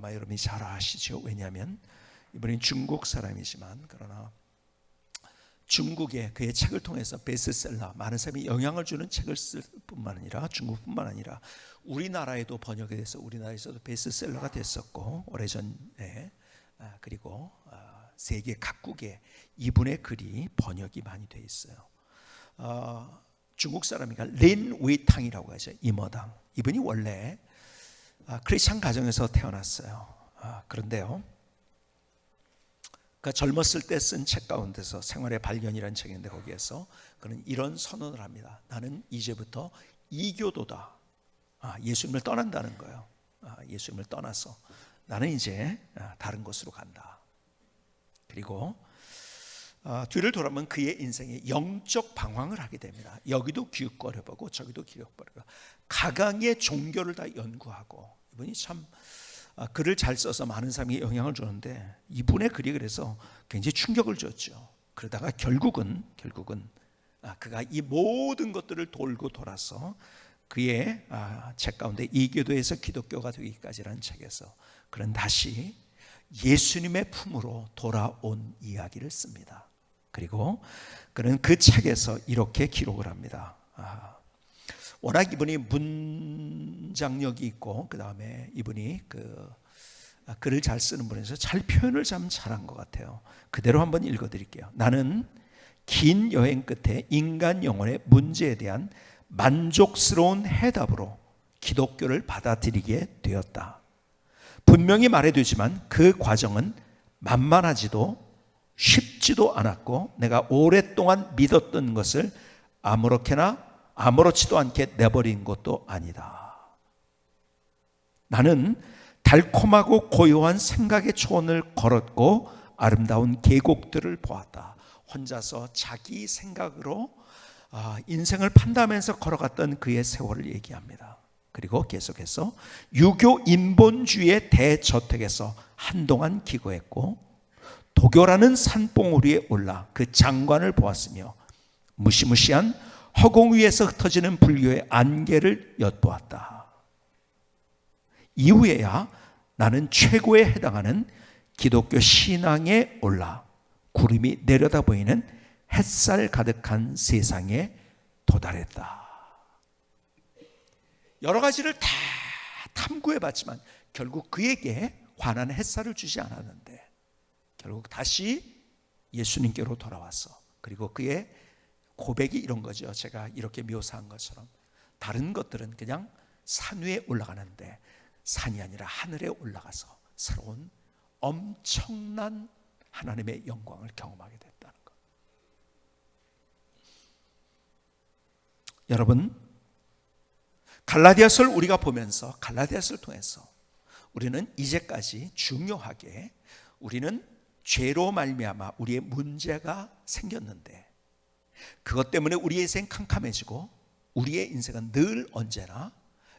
아마 여러분이 잘 아시죠. 왜냐하면 이분이 중국 사람이지만 그러나 중국에 그의 책을 통해서 베스트셀러, 많은 사람이 영향을 주는 책을 쓸 뿐만 아니라 중국뿐만 아니라 우리나라에도 번역이 돼서 우리나라에서도 베스트셀러가 됐었고 오래전에 그리고 세계 각국에 이분의 글이 번역이 많이 돼 있어요. 중국 사람이니까 린 웨이탕이라고 하죠. 이머당. 이분이 원래 크리스찬 가정에서 태어났어요. 그런데요, 그러니까 젊었을 때 쓴 책 가운데서 생활의 발견이라는 책인데 거기에서 그는 이런 선언을 합니다. 나는 이제부터 이교도다. 예수님을 떠난다는 거예요. 예수님을 떠나서 나는 이제 다른 곳으로 간다. 그리고 뒤를 돌아보면 그의 인생에 영적 방황을 하게 됩니다. 여기도 기웃거려보고 저기도 기웃거려보고 각양의 종교를 다 연구하고, 이분이 참 글을 잘 써서 많은 사람에게 영향을 주는데 이분의 글이 그래서 굉장히 충격을 줬죠. 그러다가 결국은 그가 이 모든 것들을 돌고 돌아서 그의 책 가운데 이교도에서 기독교가 되기까지라는 책에서 그는 다시 예수님의 품으로 돌아온 이야기를 씁니다. 그리고 그는 그 책에서 이렇게 기록을 합니다. 워낙 이분이 문장력이 있고 그 다음에 이분이 글을 잘 쓰는 분이라서 잘 표현을 참 잘한 것 같아요. 그대로 한번 읽어드릴게요. 나는 긴 여행 끝에 인간 영혼의 문제에 대한 만족스러운 해답으로 기독교를 받아들이게 되었다. 분명히 말해두지만 그 과정은 만만하지도 쉽지도 않았고 내가 오랫동안 믿었던 것을 아무렇지도 않게 내버린 것도 아니다. 나는 달콤하고 고요한 생각의 초원을 걸었고 아름다운 계곡들을 보았다. 혼자서 자기 생각으로 인생을 판단하면서 걸어갔던 그의 세월을 얘기합니다. 그리고 계속해서 유교 인본주의의 대저택에서 한동안 기거했고 도교라는 산봉우리에 올라 그 장관을 보았으며 무시무시한 허공 위에서 흩어지는 불교의 안개를 엿보았다. 이후에야 나는 최고에 해당하는 기독교 신앙에 올라 구름이 내려다 보이는 햇살 가득한 세상에 도달했다. 여러 가지를 다 탐구해봤지만 결국 그에게 환한 햇살을 주지 않았는데 결국 다시 예수님께로 돌아와서, 그리고 그의 고백이 이런 거죠. 제가 이렇게 묘사한 것처럼 다른 것들은 그냥 산 위에 올라가는데 산이 아니라 하늘에 올라가서 새로운 엄청난 하나님의 영광을 경험하게 됐다는 것. 여러분, 갈라디아서를 우리가 보면서 갈라디아서를 통해서 우리는 이제까지 중요하게 우리는 죄로 말미암아 우리의 문제가 생겼는데 그것 때문에 우리의 인생 캄캄해지고 우리의 인생은 늘 언제나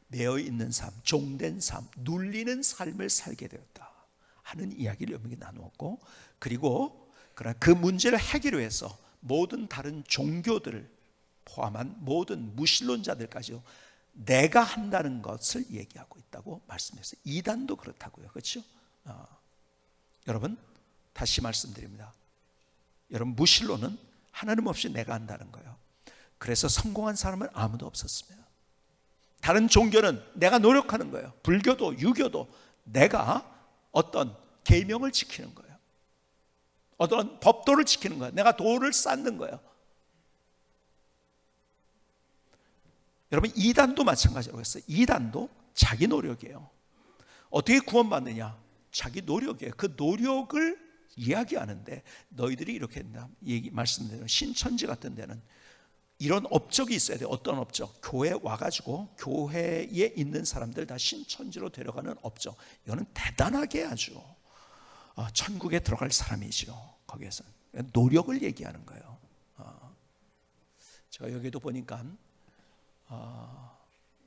매여있는 삶, 종된 삶, 눌리는 삶을 살게 되었다 하는 이야기를 여러분에게 나누었고, 그리고 그러나 그 문제를 해결을 위해서 모든 다른 종교들을 포함한 모든 무신론자들까지도 내가 한다는 것을 얘기하고 있다고 말씀했어요. 이단도 그렇다고요. 그렇죠? 여러분, 다시 말씀드립니다. 여러분, 무신론은 하나님 없이 내가 한다는 거예요. 그래서 성공한 사람은 아무도 없었습니다. 다른 종교는 내가 노력하는 거예요. 불교도 유교도 내가 어떤 계명을 지키는 거예요. 어떤 법도를 지키는 거예요. 내가 도를 쌓는 거예요. 여러분, 이단도 마찬가지라고 했어요. 이단도 자기 노력이에요. 어떻게 구원받느냐? 자기 노력이에요. 그 노력을 이야기하는데 너희들이 이렇게 말씀드리는 신천지 같은 데는 이런 업적이 있어야 돼요. 어떤 업적? 교회 와가지고 교회에 있는 사람들 다 신천지로 데려가는 업적. 이거는 대단하게 아주 천국에 들어갈 사람이죠. 거기에서 노력을 얘기하는 거예요. 제가 여기도 보니까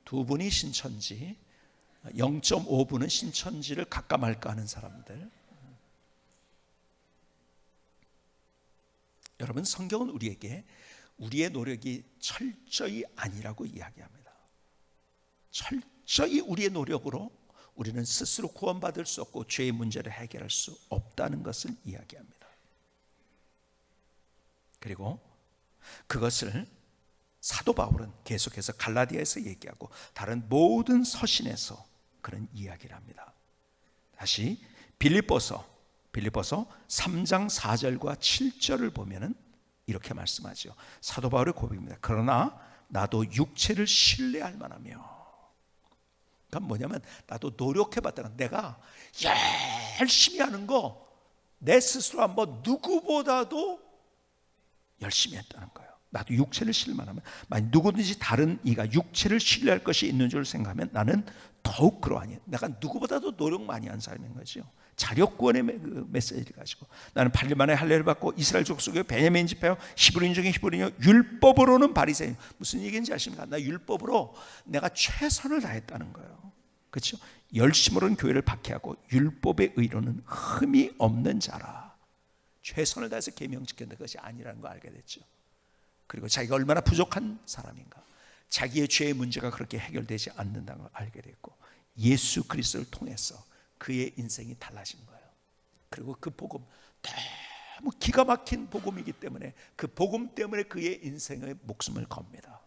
두 분이 신천지, 0.5분은 신천지를 갈까 말까 하는 사람들. 여러분, 성경은 우리에게 우리의 노력이 철저히 아니라고 이야기합니다. 철저히 우리의 노력으로 우리는 스스로 구원받을 수 없고 죄의 문제를 해결할 수 없다는 것을 이야기합니다. 그리고 그것을 사도 바울은 계속해서 갈라디아에서 얘기하고 다른 모든 서신에서 그런 이야기를 합니다. 다시 빌립보서 3장 4절과 7절을 보면은 이렇게 말씀하죠. 사도 바울의 고백입니다. 그러나 나도 육체를 신뢰할 만하며, 그러니까 뭐냐면 나도 노력해봤다가 내가 열심히 하는 거 내 스스로 한번 누구보다도 열심히 했다는 거예요. 나도 육체를 신뢰하면, 만약 누구든지 다른 이가 육체를 신뢰할 것이 있는 줄 생각하면 나는 더욱 그러하니, 내가 누구보다도 노력 많이 한 사람인 거죠. 자력구원의 메시지를 가지고 나는 8일 만에 할례를 받고 이스라엘 족속의 베냐민 지파요 히브리인 중에 히브리인요 율법으로는 바리새인. 무슨 얘기인지 아십니까? 나 율법으로 내가 최선을 다했다는 거예요. 그렇죠? 열심으로는 교회를 박해하고 율법의 의로는 흠이 없는 자라. 최선을 다해서 계명 지켰는데 그것이 아니라는 거 알게 됐죠. 그리고 자기가 얼마나 부족한 사람인가, 자기의 죄의 문제가 그렇게 해결되지 않는다는 걸 알게 됐고, 예수 그리스도를 통해서 그의 인생이 달라진 거예요. 그리고 그 복음, 너무 기가 막힌 복음이기 때문에 그 복음 때문에 그의 인생의 목숨을 겁니다.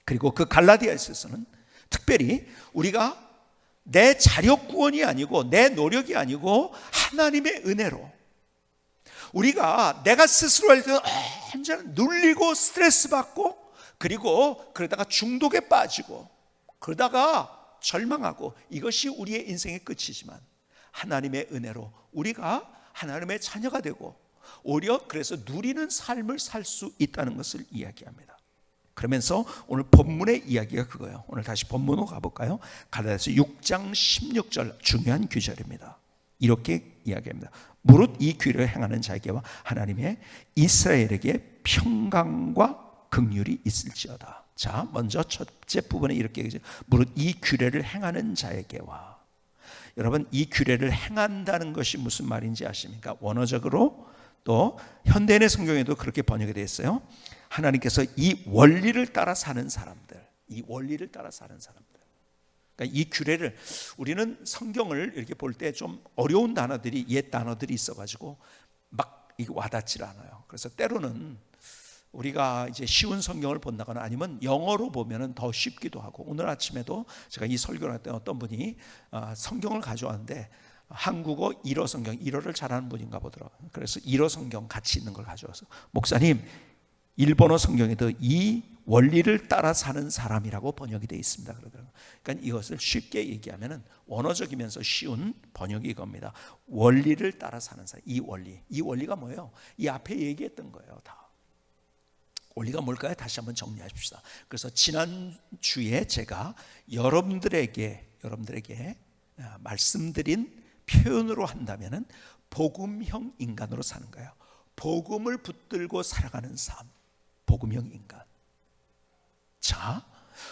그리고 그 갈라디아에서는 특별히 우리가 내 자력 구원이 아니고 내 노력이 아니고 하나님의 은혜로, 우리가 내가 스스로 할 때 언제나 눌리고 스트레스 받고 그리고 그러다가 중독에 빠지고 그러다가 절망하고, 이것이 우리의 인생의 끝이지만 하나님의 은혜로 우리가 하나님의 자녀가 되고 오히려 그래서 누리는 삶을 살 수 있다는 것을 이야기합니다. 그러면서 오늘 본문의 이야기가 그거예요. 오늘 다시 본문으로 가볼까요? 갈라디아서 6장 16절 중요한 구절입니다. 이렇게 이야기합니다. 무릇 이 규례를 행하는 자에게와 하나님의 이스라엘에게 평강과 긍휼이 있을지어다. 자, 먼저 첫째 부분에 이렇게 얘기하죠. 무릇 이 규례를 행하는 자에게와. 여러분, 이 규례를 행한다는 것이 무슨 말인지 아십니까? 원어적으로 또 현대인의 성경에도 그렇게 번역이 되어 있어요. 하나님께서 이 원리를 따라 사는 사람들, 이 원리를 따라 사는 사람들. 그러니까 이 규례를, 우리는 성경을 이렇게 볼 때 좀 어려운 단어들이, 옛 단어들이 있어가지고 막 이게 와닿질 않아요. 그래서 때로는 우리가 이제 쉬운 성경을 본다거나 아니면 영어로 보면은 더 쉽기도 하고, 오늘 아침에도 제가 이 설교를 할 때 어떤 분이 성경을 가져왔는데 한국어 1어 성경, 1어를 잘하는 분인가 보더라고요. 그래서 1어 성경 같이 있는 걸 가져와서, 목사님, 일본어 성경에도 이 원리를 따라 사는 사람이라고 번역이 되어 있습니다. 그러더라고요. 그러니까 이것을 쉽게 얘기하면은 원어적이면서 쉬운 번역이 이겁니다. 원리를 따라 사는 사람. 이 원리가 뭐예요? 이 앞에 얘기했던 거예요. 다. 원리가 뭘까요? 다시 한번 정리하십시다. 그래서 지난주에 제가 여러분들에게 말씀드린 표현으로 한다면은 복음형 인간으로 사는 거예요. 복음을 붙들고 살아가는 삶, 복음형 인간. 자,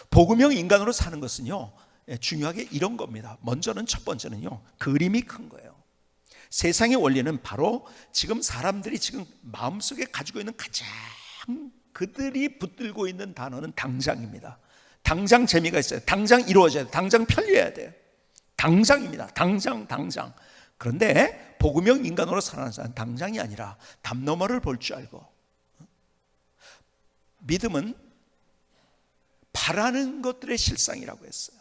복음형 인간으로 사는 것은요, 중요하게 이런 겁니다. 먼저는, 첫 번째는요, 그림이 큰 거예요. 세상의 원리는 바로 지금 사람들이 지금 마음속에 가지고 있는 가장, 그들이 붙들고 있는 단어는 당장입니다. 당장 재미가 있어요. 당장 이루어져야 돼. 당장 편리해야 돼. 당장입니다. 당장. 그런데 복음형 인간으로 살아가는 사람은 당장이 아니라 담 너머를 볼 줄 알고, 믿음은 바라는 것들의 실상이라고 했어요.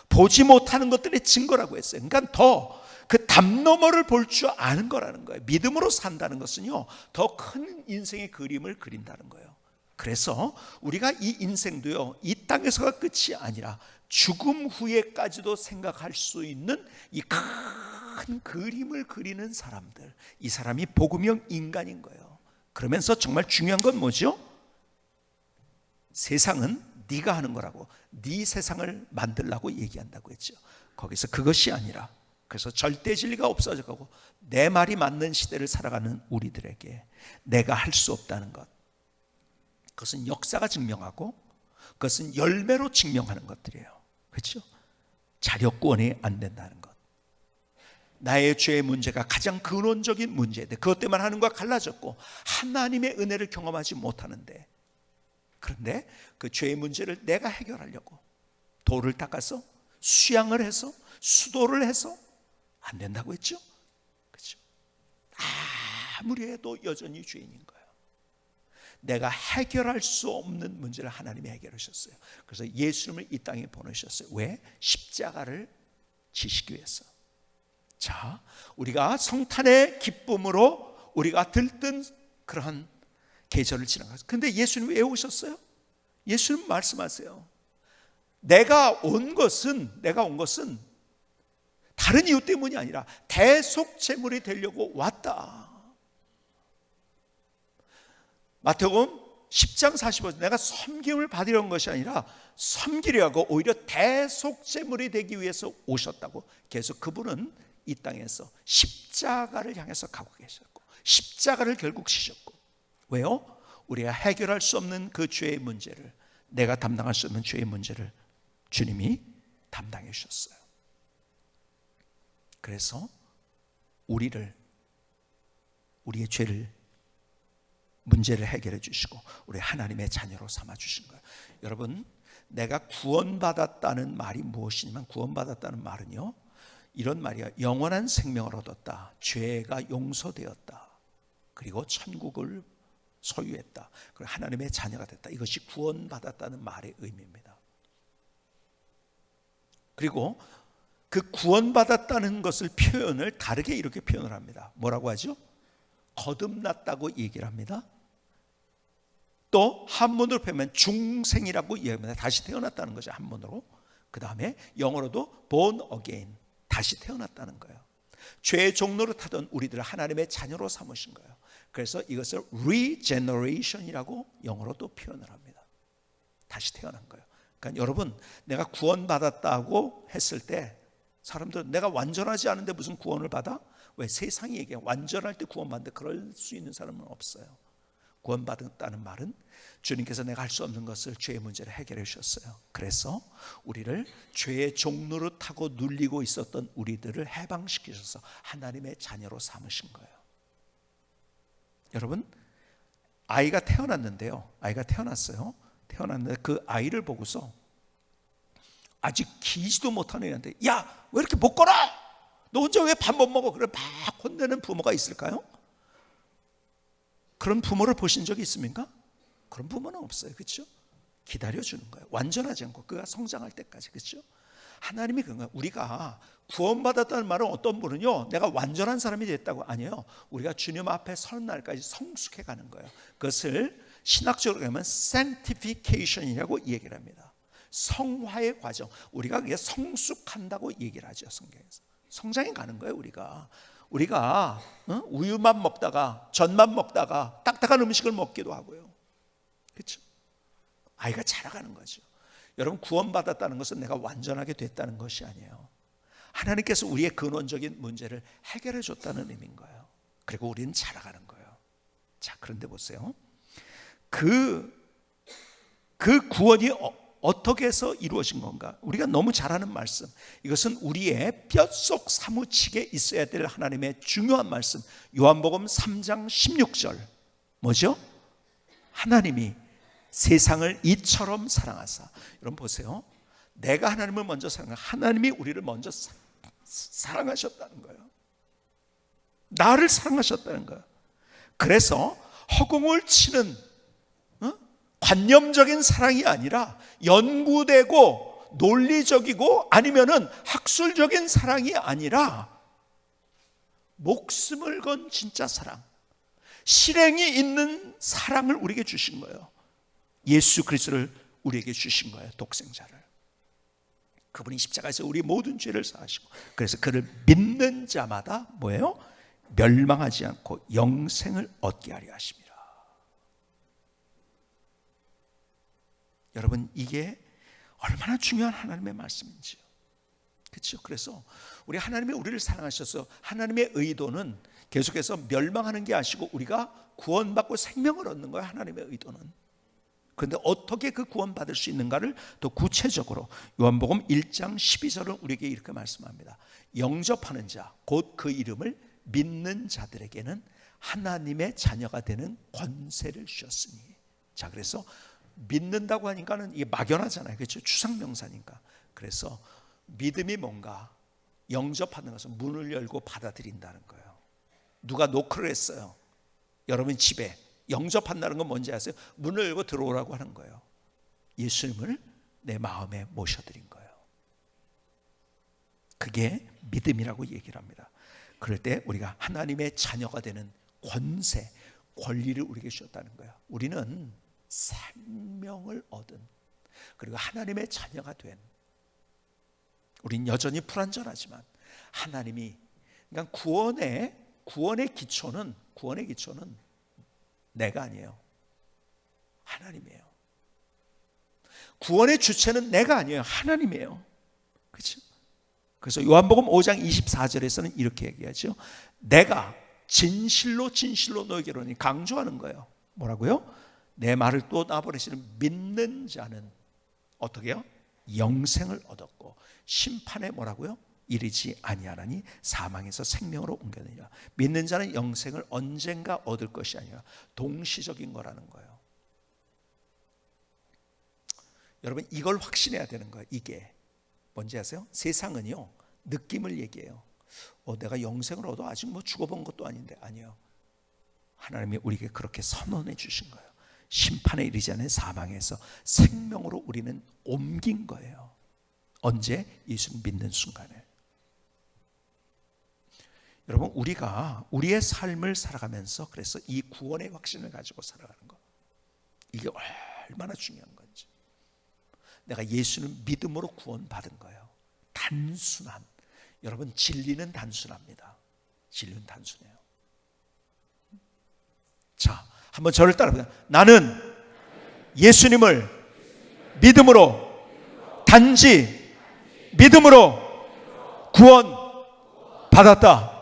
보지 못하는 것들의 증거라고 했어요. 그러니까 더 그 담 너머를 볼 줄 아는 거라는 거예요. 믿음으로 산다는 것은요, 더 큰 인생의 그림을 그린다는 거예요. 그래서 우리가 이 인생도요, 이 땅에서가 끝이 아니라 죽음 후에까지도 생각할 수 있는 이 큰 그림을 그리는 사람들, 이 사람이 복음형 인간인 거예요. 그러면서 정말 중요한 건 뭐죠? 세상은 네가 하는 거라고, 네 세상을 만들라고 얘기한다고 했죠. 거기서 그것이 아니라, 그래서 절대 진리가 없어져가고 내 말이 맞는 시대를 살아가는 우리들에게 내가 할 수 없다는 것, 그것은 역사가 증명하고 그것은 열매로 증명하는 것들이에요. 그렇죠? 자력구원이 안 된다는 것, 나의 죄의 문제가 가장 근원적인 문제인데 그것 때문에 하나님과 갈라졌고 하나님의 은혜를 경험하지 못하는데, 그런데 그 죄의 문제를 내가 해결하려고 돌을 닦아서 수양을 해서 수도를 해서 안 된다고 했죠. 그렇죠? 아무리 해도 여전히 죄인인 거예요. 내가 해결할 수 없는 문제를 하나님이 해결하셨어요. 그래서 예수님을 이 땅에 보내셨어요. 왜? 십자가를 지시기 위해서. 자, 우리가 성탄의 기쁨으로 우리가 들뜬 그러한 계절을 지나갔어요. 근데 예수님 왜 오셨어요? 예수님 말씀하세요. 내가 온 것은 다른 이유 때문이 아니라 대속제물이 되려고 왔다. 마태복음 10장 45절, 내가 섬김을 받으려 온 것이 아니라 섬기려고 오히려 대속제물이 되기 위해서 오셨다고. 그래서 그분은 이 땅에서 십자가를 향해서 가고 계셨고 십자가를 결국 지셨고. 왜요? 우리가 해결할 수 없는 그 죄의 문제를, 내가 담당할 수 없는 죄의 문제를 주님이 담당해 주셨어요. 그래서 우리의 죄를, 문제를 해결해 주시고 우리 하나님의 자녀로 삼아 주신 거예요. 여러분, 내가 구원받았다는 말이 무엇이냐면, 구원받았다는 말은요, 이런 말이야. 영원한 생명을 얻었다, 죄가 용서되었다, 그리고 천국을 소유했다, 그리고 하나님의 자녀가 됐다. 이것이 구원받았다는 말의 의미입니다. 그리고 그 구원받았다는 것을 표현을 다르게 이렇게 표현을 합니다. 뭐라고 하죠? 거듭났다고 얘기를 합니다. 또 한문으로 표현하면 중생이라고 얘기합니다. 다시 태어났다는 거죠, 한문으로. 그 다음에 영어로도 born again, 다시 태어났다는 거예요. 죄의 종로를 타던 우리들을 하나님의 자녀로 삼으신 거예요. 그래서 이것을 regeneration이라고 영어로 또 표현을 합니다. 다시 태어난 거예요. 그러니까 여러분, 내가 구원받았다고 했을 때 사람들은 내가 완전하지 않은데 무슨 구원을 받아? 왜? 세상이 얘기해 완전할 때 구원받는데 그럴 수 있는 사람은 없어요. 구원받았다는 말은 주님께서 내가 할 수 없는 것을, 죄의 문제를 해결해 주셨어요. 그래서 우리를 죄의 종로를 타고 눌리고 있었던 우리들을 해방시키셔서 하나님의 자녀로 삼으신 거예요. 여러분, 아이가 태어났는데요, 아이가 태어났어요. 태어났는데 그 아이를 보고서 아직 기지도 못하는 애한테 야, 왜 이렇게 못 걸어? 너 혼자 왜 밥 못 먹어? 그래 막 혼내는 부모가 있을까요? 그런 부모를 보신 적이 있습니까? 그런 부모는 없어요. 그렇죠? 기다려주는 거예요. 완전하지 않고 그가 성장할 때까지. 그렇죠? 하나님이 그런 거예요. 우리가 구원받았다는 말은 어떤 분은요, 내가 완전한 사람이 됐다고. 아니에요. 우리가 주님 앞에 설 날까지 성숙해 가는 거예요. 그것을 신학적으로 하면 sanctification이라고 얘기를 합니다. 성화의 과정. 우리가 그게 성숙한다고 얘기를 하죠, 성경에서. 성장해 가는 거예요. 우리가 우유만 먹다가 전만 먹다가 딱딱한 음식을 먹기도 하고요. 그렇죠? 아이가 자라가는 거죠. 여러분, 구원받았다는 것은 내가 완전하게 됐다는 것이 아니에요. 하나님께서 우리의 근원적인 문제를 해결해 줬다는 의미인 거예요. 그리고 우리는 자라가는 거예요. 자, 그런데 보세요. 그 구원이 어떻게 해서 이루어진 건가? 우리가 너무 잘 아는 말씀, 이것은 우리의 뼛속 사무치게 있어야 될 하나님의 중요한 말씀, 요한복음 3장 16절. 뭐죠? 하나님이 세상을 이처럼 사랑하사. 여러분 보세요. 내가 하나님을 먼저 사랑하고 하나님이 우리를 먼저 사랑하셨다는 거예요. 나를 사랑하셨다는 거예요. 그래서 허공을 치는 관념적인 사랑이 아니라 연구되고 논리적이고 아니면은 학술적인 사랑이 아니라 목숨을 건 진짜 사랑, 실행이 있는 사랑을 우리에게 주신 거예요. 예수 그리스도를 우리에게 주신 거예요. 독생자를. 그분이 십자가에서 우리 모든 죄를 사하시고, 그래서 그를 믿는 자마다 뭐예요? 멸망하지 않고 영생을 얻게 하려 하십니다. 여러분, 이게 얼마나 중요한 하나님의 말씀인지요. 그렇죠? 그래서 우리 하나님이 우리를 사랑하셔서 하나님의 의도는 계속해서 멸망하는 게 아니고 우리가 구원받고 생명을 얻는 거예요. 하나님의 의도는. 그런데 어떻게 그 구원받을 수 있는가를 더 구체적으로 요한복음 1장 12절은 우리에게 이렇게 말씀합니다. 영접하는 자, 곧 그 이름을 믿는 자들에게는 하나님의 자녀가 되는 권세를 주셨으니. 자, 그래서 믿는다고 하니까는 이게 막연하잖아요. 그렇죠? 추상명사니까. 그래서 믿음이 뭔가 영접하는 것은 문을 열고 받아들인다는 거예요. 누가 노크를 했어요. 여러분 집에 영접한다는 건 뭔지 아세요? 문을 열고 들어오라고 하는 거예요. 예수님을 내 마음에 모셔드린 거예요. 그게 믿음이라고 얘기를 합니다. 그럴 때 우리가 하나님의 자녀가 되는 권세, 권리를 우리에게 주셨다는 거예요. 우리는 생명을 얻은, 그리고 하나님의 자녀가 된, 우린 여전히 불완전하지만 하나님이, 그러니까 구원의 기초는 내가 아니에요. 하나님이에요. 구원의 주체는 내가 아니에요. 하나님이에요. 그렇죠? 그래서 요한복음 5장 24절에서는 이렇게 얘기하죠. 내가 진실로 너에게로 강조하는 거예요. 뭐라고요? 내 말을 또 나버리시는 믿는 자는 어떻게 해요? 영생을 얻었고 심판에 뭐라고요? 이르지 아니하나니 사망에서 생명으로 옮겨내니라. 믿는 자는 영생을 언젠가 얻을 것이 아니라 동시적인 거라는 거예요. 여러분 이걸 확신해야 되는 거예요. 이게 뭔지 아세요? 세상은요 느낌을 얘기해요. 내가 영생을 얻어 아직 뭐 죽어본 것도 아닌데. 아니요, 하나님이 우리에게 그렇게 선언해 주신 거예요. 심판에 이르지 않은 사망에서 생명으로 우리는 옮긴 거예요. 언제? 예수를 믿는 순간에. 여러분 우리가 우리의 삶을 살아가면서 그래서 이 구원의 확신을 가지고 살아가는 거, 이게 얼마나 중요한 건지. 내가 예수는 믿음으로 구원받은 거예요. 단순한, 여러분 진리는 단순합니다. 진리는 단순해요. 자, 한번 저를 따라해보세요. 나는 예수님을 믿음으로, 단지 믿음으로 구원받았다.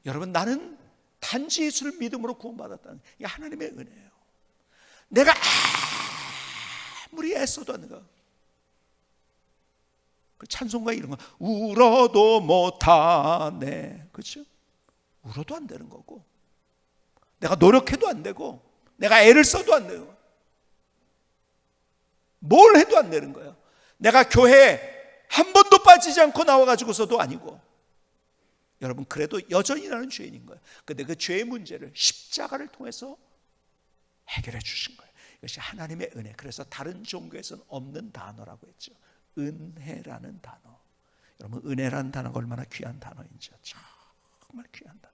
여러분 나는 단지 예수를 믿음으로 구원받았다는 게 하나님의 은혜예요. 내가 아무리 애써도 안 돼요. 그 찬송가 이런 거 울어도 못하네, 그렇죠? 울어도 안 되는 거고, 내가 노력해도 안 되고, 내가 애를 써도 안 돼요. 뭘 해도 안 되는 거예요. 내가 교회에 한 번도 빠지지 않고 나와가지고서도 아니고. 여러분 그래도 여전히 나는 죄인인 거예요. 근데 그 죄의 문제를 십자가를 통해서 해결해 주신 거예요. 이것이 하나님의 은혜. 그래서 다른 종교에서는 없는 단어라고 했죠. 은혜라는 단어. 여러분 은혜라는 단어가 얼마나 귀한 단어인지 정말 귀한 단어.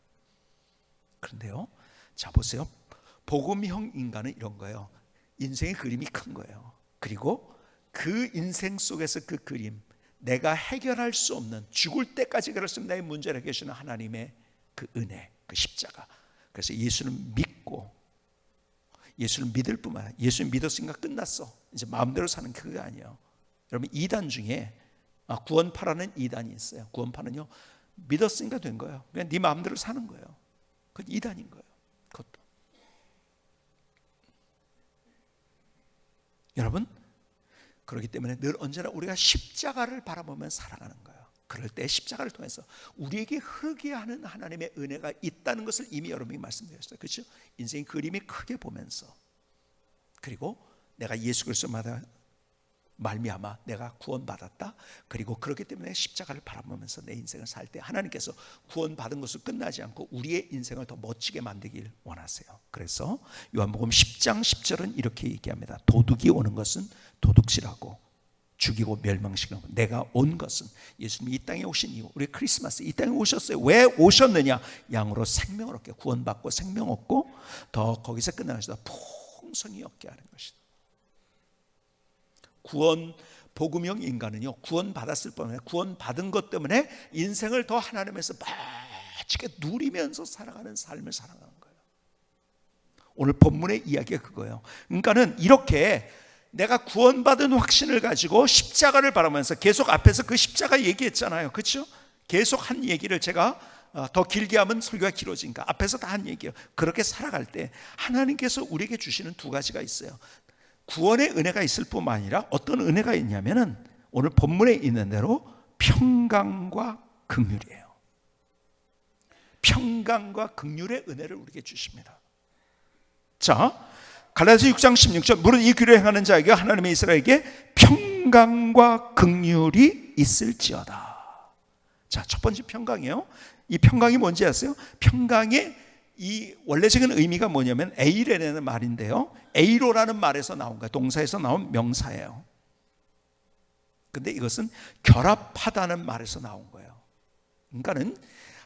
그런데요, 자 보세요. 복음형 인간은 이런 거예요. 인생의 그림이 큰 거예요. 그리고 그 인생 속에서 그 그림, 내가 해결할 수 없는, 죽을 때까지 해결할 수 없는 나의 문제를 해결해 주시는 하나님의 그 은혜, 그 십자가. 그래서 예수는 믿고, 예수를 믿을 뿐만 아니라 예수를 믿었으니까 끝났어, 이제 마음대로 사는 그게 아니에요. 여러분 이단 중에 구원파라는 이단이 있어요. 구원파는요 믿었으니까 된 거예요. 그냥 네 마음대로 사는 거예요. 그건 이단인 거예요. 그것도. 여러분 그렇기 때문에 늘 언제나 우리가 십자가를 바라보며 살아가는 거예요. 그럴 때 십자가를 통해서 우리에게 흐르게 하는 하나님의 은혜가 있다는 것을 이미 여러분이 말씀드렸어요. 그렇죠? 인생의 그림이 크게 보면서, 그리고 내가 예수 그리스도마다 말미암아 내가 구원받았다. 그리고 그렇기 때문에 십자가를 바라보면서 내 인생을 살 때 하나님께서 구원받은 것을 끝나지 않고 우리의 인생을 더 멋지게 만들길 원하세요. 그래서 요한복음 10장 10절은 이렇게 얘기합니다. 도둑이 오는 것은 도둑질하고 죽이고 멸망시키는 것. 내가 온 것은, 예수님이 이 땅에 오신 이유, 우리 크리스마스 이 땅에 오셨어요. 왜 오셨느냐? 양으로 생명을 얻게, 구원받고 생명 얻고 더 거기서 끝나는 것이다. 풍성히 얻게 하는 것이다. 구원, 복음형 인간은요 구원 받았을 뿐만 아니라 구원 받은 것 때문에 인생을 더 하나님에서 멋지게 누리면서 살아가는 삶을 살아가는 거예요. 오늘 본문의 이야기가 그거예요. 그러니까는 이렇게 내가 구원받은 확신을 가지고 십자가를 바라보면서, 계속 앞에서 그 십자가 얘기했잖아요, 그렇죠? 계속 한 얘기를 제가 더 길게 하면 설교가 길어지니까 앞에서 다 한 얘기예요. 그렇게 살아갈 때 하나님께서 우리에게 주시는 두 가지가 있어요. 구원의 은혜가 있을 뿐만 아니라 어떤 은혜가 있냐면은 오늘 본문에 있는 대로 평강과 긍휼이에요. 평강과 긍휼의 은혜를 우리에게 주십니다. 자, 갈라디아서 6장 16절 무릇 이 귀로 행하는 자에게 하나님의 이스라엘에게 평강과 긍휼이 있을지어다. 자, 첫 번째 평강이에요. 이 평강이 뭔지 아세요? 평강의 이 원래적인 의미가 뭐냐면 에이레라는 말인데요, 에이로라는 말에서 나온 거예요. 동사에서 나온 명사예요. 근데 이것은 결합하다는 말에서 나온 거예요. 그러니까는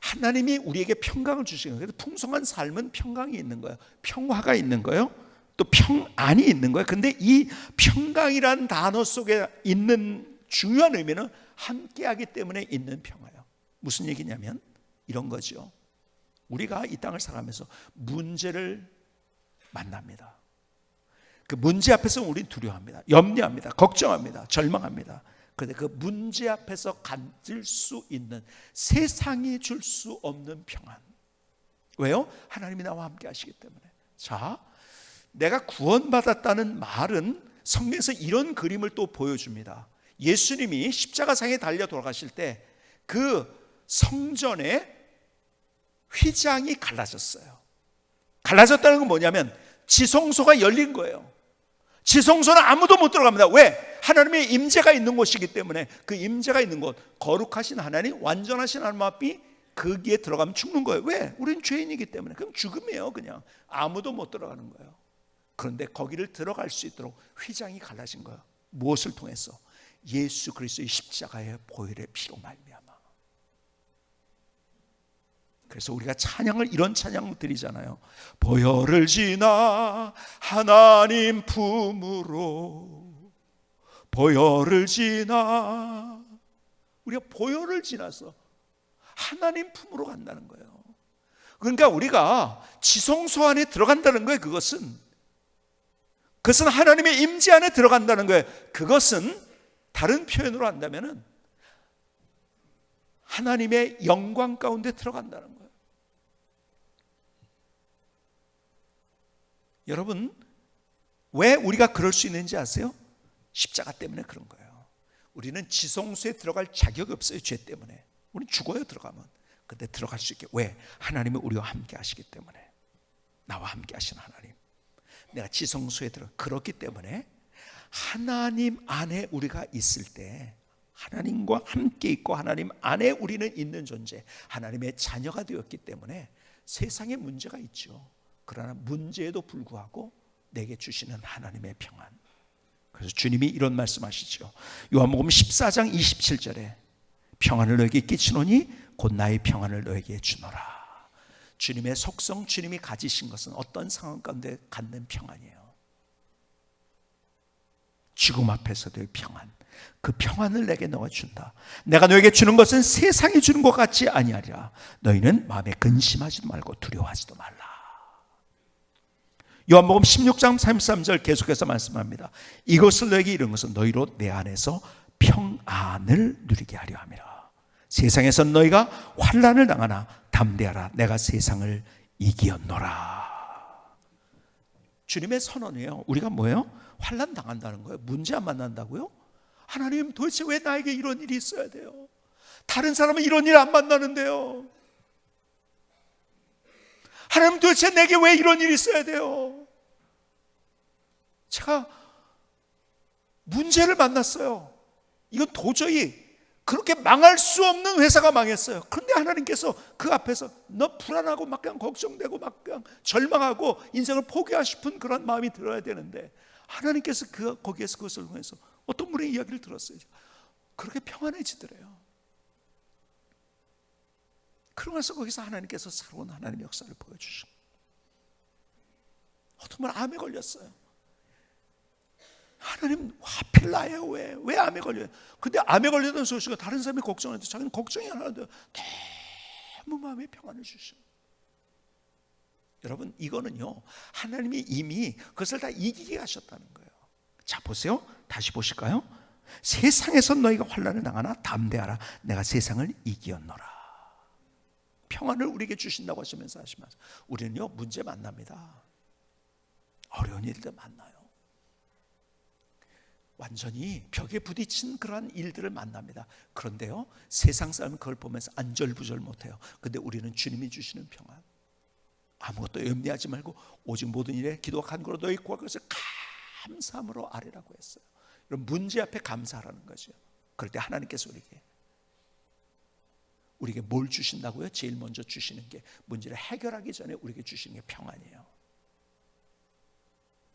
하나님이 우리에게 평강을 주시는 거예요. 풍성한 삶은 평강이 있는 거예요. 평화가 있는 거예요. 또 평안이 있는 거예요. 근데 이 평강이란 단어 속에 있는 중요한 의미는 함께하기 때문에 있는 평화예요. 무슨 얘기냐면 이런 거죠. 우리가 이 땅을 살아가면서 문제를 만납니다. 그 문제 앞에서 우리는 두려워합니다. 염려합니다. 걱정합니다. 절망합니다. 그런데 그 문제 앞에서 가질 수 있는, 세상이 줄 수 없는 평안. 왜요? 하나님이 나와 함께 하시기 때문에. 자, 내가 구원받았다는 말은 성경에서 이런 그림을 또 보여줍니다. 예수님이 십자가상에 달려 돌아가실 때 그 성전의 휘장이 갈라졌어요. 갈라졌다는 건 뭐냐면 지성소가 열린 거예요. 지성소는 아무도 못 들어갑니다. 왜? 하나님의 임재가 있는 곳이기 때문에. 그 임재가 있는 곳, 거룩하신 하나님, 완전하신 하나님 앞이 거기에 들어가면 죽는 거예요. 왜? 우리는 죄인이기 때문에. 그럼 죽음이에요. 그냥 아무도 못 들어가는 거예요. 그런데 거기를 들어갈 수 있도록 휘장이 갈라진 거예요. 무엇을 통해서? 예수 그리스도의 십자가의 보혈의 피로 말미암아. 그래서 우리가 찬양을, 이런 찬양을 드리잖아요. 보혈을 지나 하나님 품으로, 보혈을 지나, 우리가 보혈을 지나서 하나님 품으로 간다는 거예요. 그러니까 우리가 지성소 안에 들어간다는 거예요. 그것은 하나님의 임재 안에 들어간다는 거예요. 그것은 다른 표현으로 한다면 하나님의 영광 가운데 들어간다는 거예요. 여러분, 왜 우리가 그럴 수 있는지 아세요? 십자가 때문에 그런 거예요. 우리는 지성소에 들어갈 자격이 없어요. 죄 때문에. 우리는 죽어요, 들어가면. 근데 들어갈 수 있게. 왜? 하나님은 우리와 함께 하시기 때문에. 나와 함께 하신 하나님. 내가 지성소에 들어. 그렇기 때문에 하나님 안에 우리가 있을 때, 하나님과 함께 있고 하나님 안에 우리는 있는 존재, 하나님의 자녀가 되었기 때문에 세상에 문제가 있죠. 그러나 문제에도 불구하고 내게 주시는 하나님의 평안. 그래서 주님이 이런 말씀하시죠. 요한복음 14장 27절에 평안을 너에게 끼치노니 곧 나의 평안을 너에게 주노라. 주님의 속성, 주님이 가지신 것은 어떤 상황 가운데 갖는 평안이에요. 죽음 앞에서도의 평안. 그 평안을 내게 너가 준다. 내가 너에게 주는 것은 세상이 주는 것 같지 아니하리라. 너희는 마음에 근심하지도 말고 두려워하지도 말라. 요한복음 16장 33절 계속해서 말씀합니다. 이것을 너에게 이른 것은 너희로 내 안에서 평안을 누리게 하려 함이라. 세상에서 너희가 환난을 당하나 담대하라. 내가 세상을 이기었노라. 주님의 선언이에요. 우리가 뭐예요? 환난 당한다는 거예요. 문제 안 만난다고요? 하나님, 도대체 왜 나에게 이런 일이 있어야 돼요? 다른 사람은 이런 일 안 만나는데요. 하나님, 도대체 내게 왜 이런 일이 있어야 돼요? 제가 문제를 만났어요. 이건 도저히 그렇게 망할 수 없는 회사가 망했어요. 그런데 하나님께서 그 앞에서 너 불안하고 막 그냥 걱정되고 막 그냥 절망하고 인생을 포기하고 싶은 그런 마음이 들어야 되는데, 하나님께서 거기에서 그것을 통해서 어떤 분의 이야기를 들었어요. 그렇게 평안해지더래요. 그러면서 거기서 하나님께서 새로운 하나님의 역사를 보여주시고, 어떤 분은 암에 걸렸어요. 하나님, 하필 나예요. 왜 암에 걸려요? 근데 암에 걸렸다는 소식은 다른 사람이 걱정하는데 자기는 걱정이 하나도, 너무 마음에 평안을 주셔. 여러분, 이거는요, 하나님이 이미 그것을 다 이기게 하셨다는 거예요. 자, 보세요. 다시 보실까요? 세상에서 너희가 환난을 당하나 담대하라. 내가 세상을 이기었노라. 평안을 우리에게 주신다고 하시면서 우리는요, 문제 만납니다. 어려운 일들 만나요. 완전히 벽에 부딪힌 그러한 일들을 만납니다. 그런데요, 세상 사람은 그걸 보면서 안절부절 못해요. 근데 우리는 주님이 주시는 평안, 아무것도 염려하지 말고 오직 모든 일에 기도와 간구로 너희 구할 것을 감사함으로 아뢰라고 했어요. 여러분, 문제 앞에 감사하라는 거죠. 그럴 때 하나님께서 우리에게 뭘 주신다고요? 제일 먼저 주시는 게, 문제를 해결하기 전에 우리에게 주시는 게 평안이에요.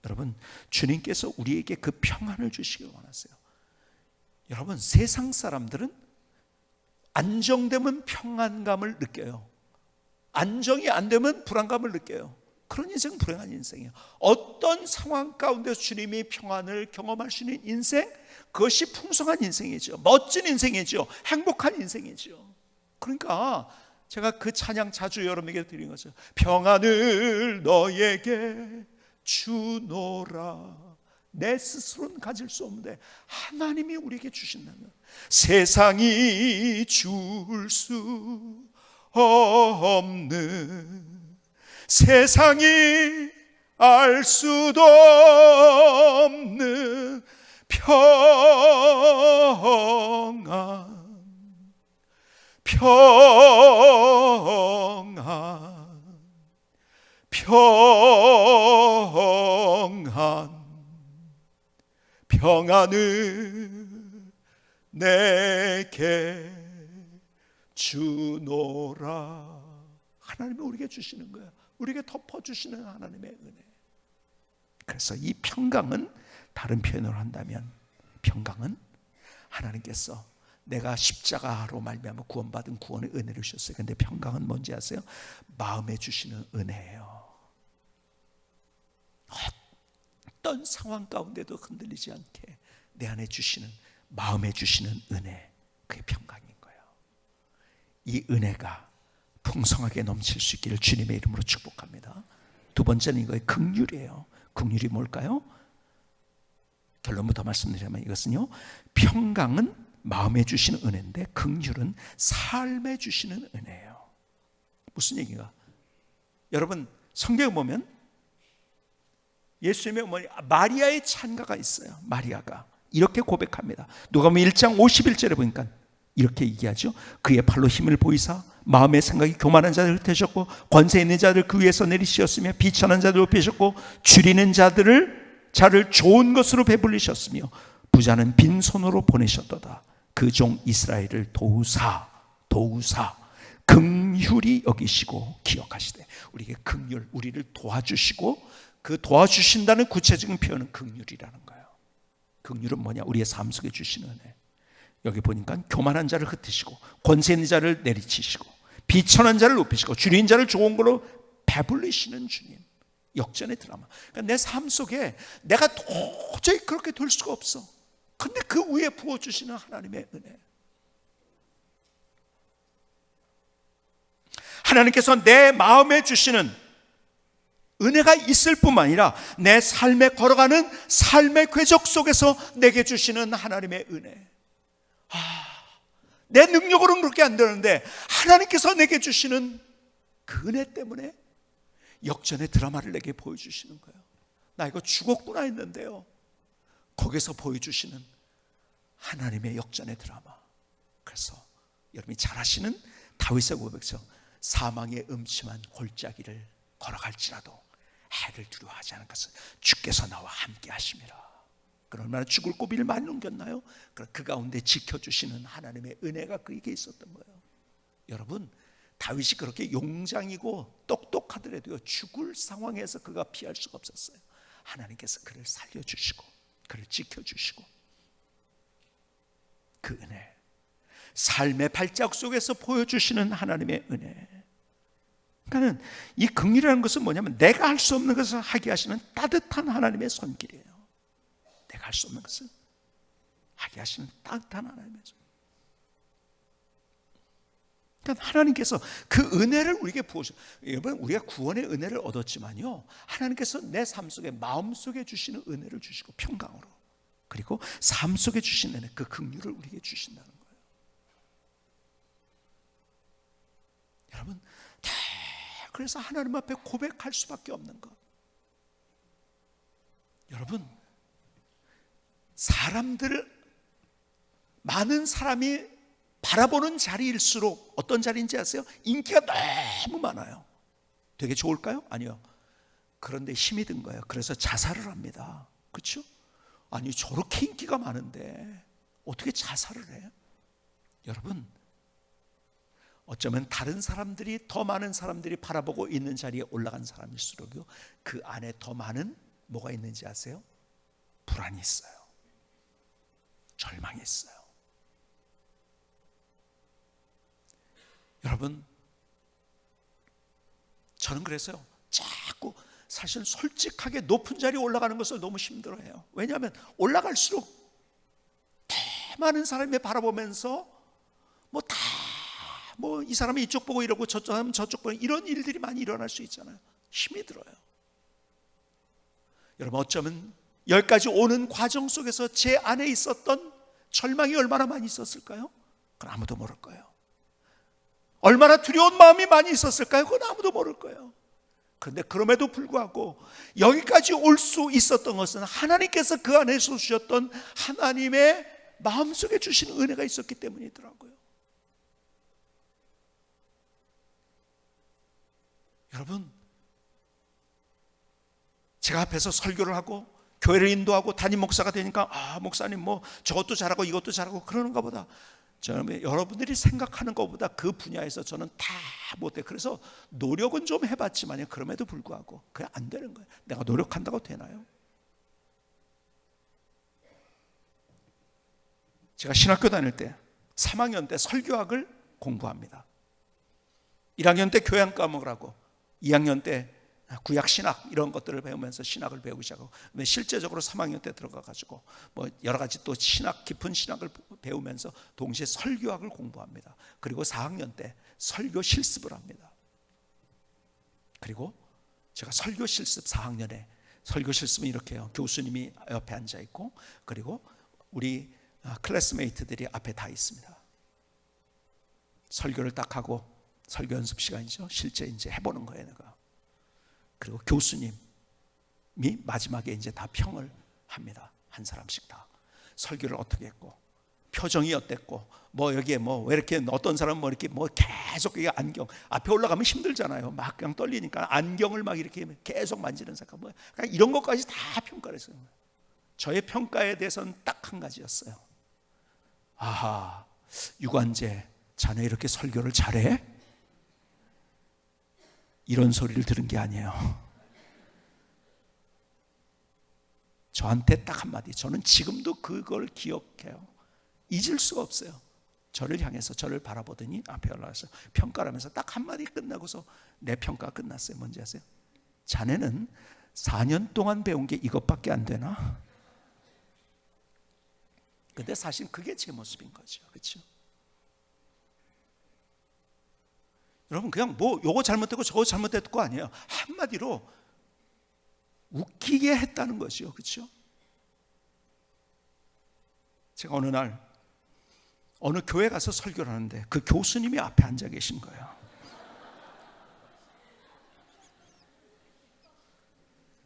여러분, 주님께서 우리에게 그 평안을 주시길 원하세요. 여러분, 세상 사람들은 안정되면 평안감을 느껴요. 안정이 안 되면 불안감을 느껴요. 그런 인생은 불행한 인생이에요. 어떤 상황 가운데서 주님이 평안을 경험할 수 있는 인생, 그것이 풍성한 인생이죠. 멋진 인생이죠. 행복한 인생이죠. 그러니까 제가 그 찬양 자주 여러분에게 드린 거죠. 평안을 너에게 주노라. 내 스스로는 가질 수 없는데 하나님이 우리에게 주신다면, 세상이 줄 수 없는, 세상이 알 수도 없는 평안, 평안을 내게 주노라. 하나님이 우리에게 주시는 거예요. 우리에게 덮어주시는 하나님의 은혜. 그래서 이 평강은, 다른 표현으로 한다면 평강은 하나님께서 내가 십자가로 말미암아 구원받은 구원의 은혜를 주셨어요. 그런데 평강은 뭔지 아세요? 마음에 주시는 은혜예요. 어떤 상황 가운데도 흔들리지 않게 내 안에 주시는, 마음에 주시는 은혜, 그게 평강인 거예요. 이 은혜가 풍성하게 넘칠 수 있기를 주님의 이름으로 축복합니다. 두 번째는 이거의 긍휼이에요. 긍휼이 뭘까요? 결론부터 말씀드리자면 이것은요, 평강은 마음에 주시는 은혜인데 긍휼은 삶에 주시는 은혜예요. 무슨 얘기가? 여러분, 성경에 보면 예수님의 어머니 마리아의 찬가가 있어요. 마리아가 이렇게 고백합니다. 누가복음 1장 51절에 보니까 이렇게 얘기하죠. 그의 팔로 힘을 보이사 마음의 생각이 교만한 자들을 흩으셨고 권세 있는 자들을 그 위에서 내리시었으며 비천한 자들을 높이셨고 줄이는 자를 좋은 것으로 배불리셨으며 부자는 빈손으로 보내셨도다. 그 종 이스라엘을 도우사 긍휼히 여기시고 기억하시되. 우리에게 긍휼, 우리를 도와주시고, 그 도와주신다는 구체적인 표현은 긍휼이라는 거예요. 긍휼은 뭐냐? 우리의 삶 속에 주시는 은혜. 여기 보니까 교만한 자를 흩으시고 권세 있는 자를 내리치시고 비천한 자를 높이시고 줄인 자를 좋은 걸로 배불리시는 주님. 역전의 드라마. 그러니까 내 삶 속에 내가 도저히 그렇게 될 수가 없어. 근데 그 위에 부어주시는 하나님의 은혜. 하나님께서 내 마음에 주시는 은혜가 있을 뿐만 아니라 내 삶에 걸어가는 삶의 궤적 속에서 내게 주시는 하나님의 은혜. 내 능력으로는 그렇게 안 되는데 하나님께서 내게 주시는 그 은혜 때문에 역전의 드라마를 내게 보여주시는 거예요. 나 이거 죽었구나 했는데요, 거기서 보여주시는 하나님의 역전의 드라마. 그래서 여러분이 잘 아시는 다윗의 고백처럼 사망의 음침한 골짜기를 걸어갈지라도 해를 두려워하지 않을 것은 주께서 나와 함께 하심이라. 얼마나 죽을 고비를 많이 넘겼나요? 그 가운데 지켜주시는 하나님의 은혜가 그에게 있었던 거예요. 여러분, 다윗이 그렇게 용장이고 똑똑하더라도요, 죽을 상황에서 그가 피할 수가 없었어요. 하나님께서 그를 살려주시고 그를 지켜주시고, 그 은혜, 삶의 발자국 속에서 보여주시는 하나님의 은혜. 그러니까 이 긍휼이라는 것은 뭐냐면 내가 할 수 없는 것을 하게 하시는 따뜻한 하나님의 손길이에요. 내가 할 수 없는 것을 하게 하시는 따뜻한 하나님의 손길. 그러니까 하나님께서 그 은혜를 우리에게 부어주셔. 여러분, 우리가 구원의 은혜를 얻었지만요, 하나님께서 내 삶 속에, 마음 속에 주시는 은혜를 주시고 평강으로, 그리고 삶 속에 주시는 은혜, 그 긍휼을 우리에게 주신다는 거예요. 여러분, 그래서 하나님 앞에 고백할 수밖에 없는 것. 여러분, 많은 사람이 바라보는 자리일수록 어떤 자리인지 아세요? 인기가 너무 많아요. 되게 좋을까요? 아니요. 그런데 힘이 든 거예요. 그래서 자살을 합니다. 그렇죠? 아니 저렇게 인기가 많은데 어떻게 자살을 해요? 여러분, 어쩌면 다른 사람들이, 더 많은 사람들이 바라보고 있는 자리에 올라간 사람일수록요, 그 안에 더 많은 뭐가 있는지 아세요? 불안이 있어요. 절망이 있어요. 여러분, 저는 그래서요, 자꾸 사실 솔직하게 높은 자리에 올라가는 것을 너무 힘들어해요. 왜냐하면 올라갈수록 더 많은 사람이 바라보면서 이 사람이 이쪽 보고 이러고 저쪽 하면 저쪽 보고, 이런 일들이 많이 일어날 수 있잖아요. 힘이 들어요. 여러분, 어쩌면 여기까지 오는 과정 속에서 제 안에 있었던 절망이 얼마나 많이 있었을까요? 그건 아무도 모를 거예요. 얼마나 두려운 마음이 많이 있었을까요? 그건 아무도 모를 거예요. 그런데 그럼에도 불구하고 여기까지 올 수 있었던 것은 하나님께서 그 안에서 주셨던 하나님의 마음속에 주신 은혜가 있었기 때문이더라고요. 여러분, 제가 앞에서 설교를 하고 교회를 인도하고 담임 목사가 되니까 목사님 저것도 잘하고 이것도 잘하고 그러는가 보다, 저는 여러분들이 생각하는 것보다 그 분야에서 저는 다 못해. 그래서 노력은 좀 해봤지만요, 그럼에도 불구하고 그게 안 되는 거예요. 내가 노력한다고 되나요? 제가 신학교 다닐 때 3학년 때 설교학을 공부합니다. 1학년 때 교양 과목을 하고 2학년 때 구약 신학 이런 것들을 배우면서 신학을 배우기 시작하고, 실제적으로 3학년 때 들어가가지고 여러 가지 또 깊은 신학을 배우면서 동시에 설교학을 공부합니다. 그리고 4학년 때 설교 실습을 합니다. 그리고 제가 설교 실습 4학년에 설교 실습은 이렇게 해요. 교수님이 옆에 앉아 있고, 그리고 우리 클래스메이트들이 앞에 다 있습니다. 설교를 딱 하고, 설교 연습 시간이죠. 실제 이제 해보는 거예요, 내가. 그리고 교수님이 마지막에 이제 다 평을 합니다. 한 사람씩 다 설교를 어떻게 했고, 표정이 어땠고, 여기에 왜 이렇게 어떤 사람은 이렇게 계속 이게 안경 앞에 올라가면 힘들잖아요. 막 그냥 떨리니까 안경을 막 이렇게 계속 만지는 사람, 그러니까 이런 것까지 다 평가를 했어요. 저의 평가에 대해서는 딱 한 가지였어요. 아하, 유관재, 자네 이렇게 설교를 잘해? 이런 소리를 들은 게 아니에요. 저한테 딱 한마디, 저는 지금도 그걸 기억해요. 잊을 수가 없어요. 저를 향해서 저를 바라보더니 앞에 올라가서 평가를 하면서 딱 한마디 끝나고서 내 평가가 끝났어요. 뭔지 아세요? 자네는 4년 동안 배운 게 이것밖에 안 되나? 근데 사실 그게 제 모습인 거죠. 그렇죠? 여러분, 그냥 요거 잘못됐고 저거 잘못됐고 아니에요. 한마디로 웃기게 했다는 것이요. 그렇죠? 제가 어느 날 어느 교회 가서 설교를 하는데 그 교수님이 앞에 앉아 계신 거예요.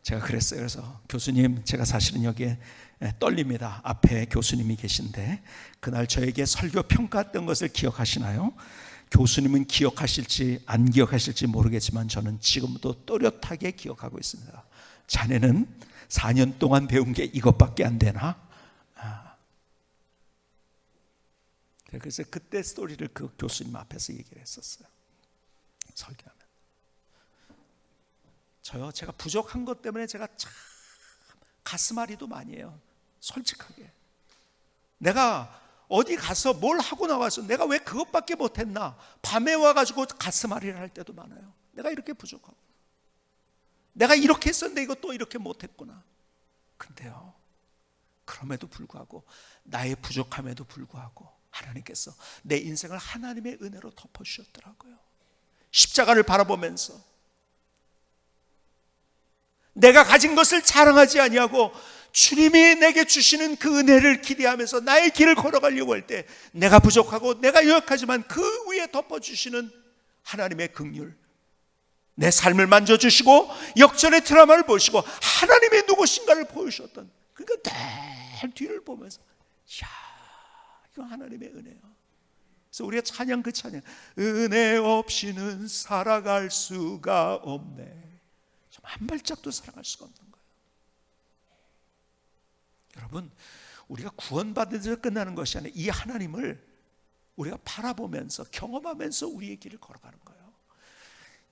제가 그랬어요. 그래서 교수님, 제가 사실은 여기에 떨립니다. 앞에 교수님이 계신데 그날 저에게 설교 평가했던 것을 기억하시나요? 교수님은 기억하실지 안 기억하실지 모르겠지만 저는 지금도 또렷하게 기억하고 있습니다. 자네는 4년 동안 배운 게 이것밖에 안 되나? 그래서 그때 스토리를 그 교수님 앞에서 얘기를 했었어요. 설교하면. 제가 부족한 것 때문에 제가 참 가슴앓이도 많이 해요. 솔직하게. 내가 어디 가서 뭘 하고 나와서 내가 왜 그것밖에 못했나, 밤에 와가지고 가슴앓이를 할 때도 많아요. 내가 이렇게 부족하고, 내가 이렇게 했었는데 이것도 이렇게 못했구나. 근데요, 그럼에도 불구하고, 나의 부족함에도 불구하고 하나님께서 내 인생을 하나님의 은혜로 덮어주셨더라고요. 십자가를 바라보면서 내가 가진 것을 자랑하지 아니하고 주님이 내게 주시는 그 은혜를 기대하면서 나의 길을 걸어가려고 할 때, 내가 부족하고 내가 연약하지만 그 위에 덮어주시는 하나님의 긍휼, 내 삶을 만져주시고 역전의 트라우마를 보시고 하나님의 누구신가를 보여주셨던, 그러니까 늘 뒤를 보면서, 이야, 이거 하나님의 은혜야. 그래서 우리가 찬양, 그 찬양, 은혜 없이는 살아갈 수가 없네. 좀 한 발짝도 살아갈 수가 없는 거예요. 여러분, 우리가 구원받은 데서 끝나는 것이 아니라 이 하나님을 우리가 바라보면서 경험하면서 우리의 길을 걸어가는 거예요.